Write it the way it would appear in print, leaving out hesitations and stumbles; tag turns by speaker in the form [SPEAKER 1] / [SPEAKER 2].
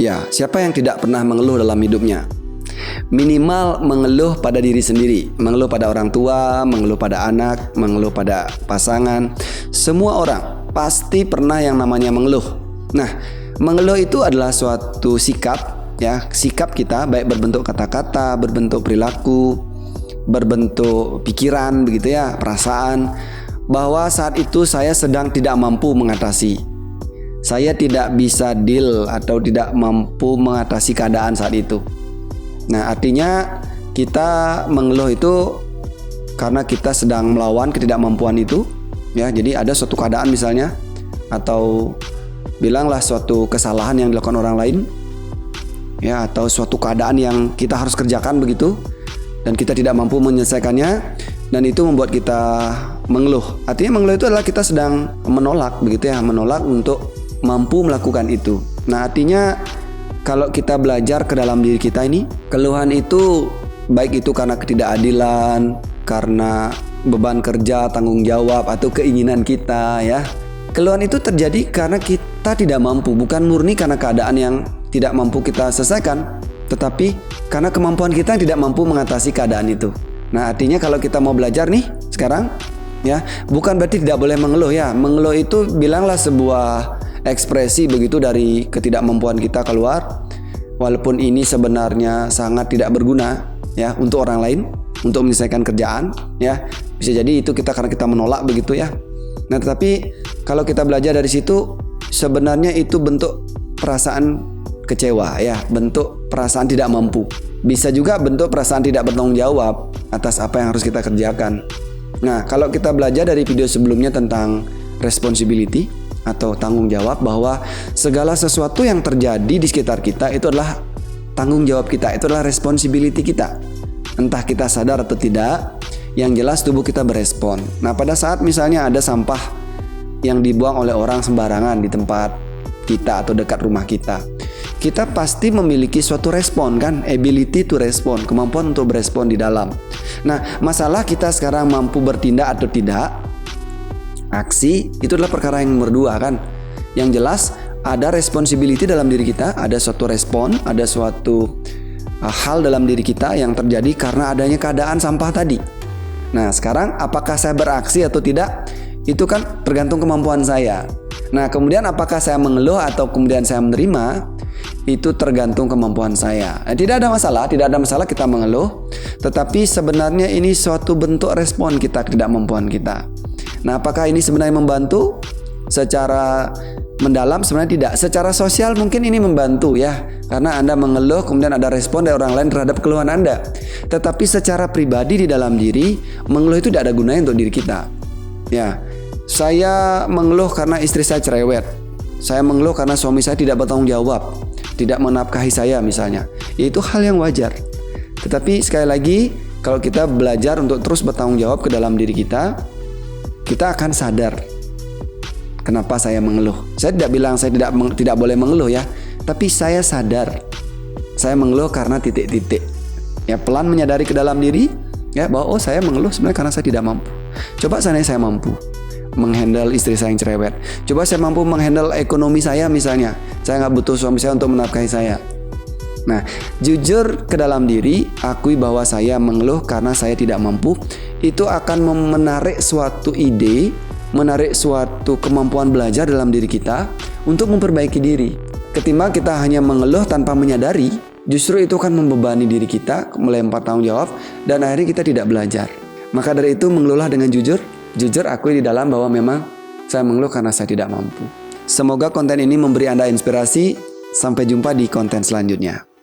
[SPEAKER 1] Ya, siapa yang tidak pernah mengeluh dalam hidupnya? Minimal mengeluh pada diri sendiri, mengeluh pada orang tua, mengeluh pada anak, mengeluh pada pasangan. Semua orang pasti pernah yang namanya mengeluh. Nah, mengeluh itu adalah suatu sikap, ya, sikap kita baik berbentuk kata-kata, berbentuk perilaku, berbentuk pikiran, begitu ya, perasaan, bahwa saat itu saya sedang tidak mampu mengatasi. Saya tidak bisa deal atau tidak mampu mengatasi keadaan saat itu. Nah, artinya kita mengeluh itu karena kita sedang melawan ketidakmampuan itu, ya. Jadi ada suatu keadaan misalnya, atau bilanglah suatu kesalahan yang dilakukan orang lain, ya, atau suatu keadaan yang kita harus kerjakan begitu, dan kita tidak mampu menyelesaikannya, dan itu membuat kita mengeluh. Artinya mengeluh itu adalah kita sedang menolak, begitu ya, menolak untuk mampu melakukan itu. Nah, artinya kalau kita belajar ke dalam diri kita ini, keluhan itu baik itu karena ketidakadilan, karena beban kerja, tanggung jawab, atau keinginan kita, ya. Keluhan itu terjadi karena kita tidak mampu, bukan murni karena keadaan yang tidak mampu kita selesaikan, tetapi karena kemampuan kita yang tidak mampu mengatasi keadaan itu. Nah, artinya kalau kita mau belajar nih sekarang, ya, bukan berarti tidak boleh mengeluh, ya. Mengeluh itu bilanglah sebuah ekspresi begitu dari ketidakmampuan kita keluar, walaupun ini sebenarnya sangat tidak berguna, ya, untuk orang lain, untuk menyelesaikan kerjaan, ya. Bisa jadi itu karena kita menolak begitu, ya. Nah, tetapi kalau kita belajar dari situ, sebenarnya itu bentuk perasaan kecewa, ya, bentuk perasaan tidak mampu. Bisa juga bentuk perasaan tidak bertanggung jawab atas apa yang harus kita kerjakan. Nah, kalau kita belajar dari video sebelumnya tentang responsibility atau tanggung jawab, bahwa segala sesuatu yang terjadi di sekitar kita itu adalah tanggung jawab kita, itu adalah responsibility kita. Entah kita sadar atau tidak, yang jelas tubuh kita berespon. Nah, pada saat misalnya ada sampah yang dibuang oleh orang sembarangan di tempat kita atau dekat rumah kita, kita pasti memiliki suatu respon, kan? Ability to respond, kemampuan untuk berespon di dalam. Nah, masalah kita sekarang mampu bertindak atau tidak, aksi, itu adalah perkara yang nomor 2, kan? Yang jelas ada responsibility dalam diri kita, ada suatu respon, ada suatu hal dalam diri kita yang terjadi karena adanya keadaan sampah tadi. Nah, sekarang apakah saya beraksi atau tidak? Itu kan tergantung kemampuan saya. Nah, kemudian apakah saya mengeluh atau kemudian saya menerima? Itu tergantung kemampuan saya. Tidak ada masalah kita mengeluh, tetapi sebenarnya ini suatu bentuk respon kita ketidakmampuan kita. Nah, apakah ini sebenarnya membantu? Secara mendalam sebenarnya tidak. Secara sosial mungkin ini membantu, ya, karena Anda mengeluh kemudian ada respon dari orang lain terhadap keluhan Anda. Tetapi secara pribadi di dalam diri, mengeluh itu tidak ada gunanya untuk diri kita. Ya, saya mengeluh karena istri saya cerewet. Saya mengeluh karena suami saya tidak bertanggung jawab, tidak menafkahi saya misalnya. Itu hal yang wajar. Tetapi sekali lagi, kalau kita belajar untuk terus bertanggung jawab ke dalam diri kita, kita akan sadar kenapa saya mengeluh. Saya tidak bilang saya tidak boleh mengeluh, ya, tapi saya sadar saya mengeluh karena titik-titik. Ya, pelan menyadari ke dalam diri, ya, bahwa saya mengeluh sebenarnya karena saya tidak mampu. Coba seandainya saya mampu menghandle istri saya yang cerewet. Coba saya mampu menghandle ekonomi saya misalnya. Saya nggak butuh suami saya untuk menafkahi saya. Nah, jujur ke dalam diri, akui bahwa saya mengeluh karena saya tidak mampu. Itu akan menarik suatu ide, menarik suatu kemampuan belajar dalam diri kita untuk memperbaiki diri. Ketimbang kita hanya mengeluh tanpa menyadari, justru itu akan membebani diri kita, melempar tanggung jawab, dan akhirnya kita tidak belajar. Maka dari itu, mengeluhlah dengan jujur. Jujur akui di dalam bahwa memang saya mengeluh karena saya tidak mampu. Semoga konten ini memberi Anda inspirasi. Sampai jumpa di konten selanjutnya.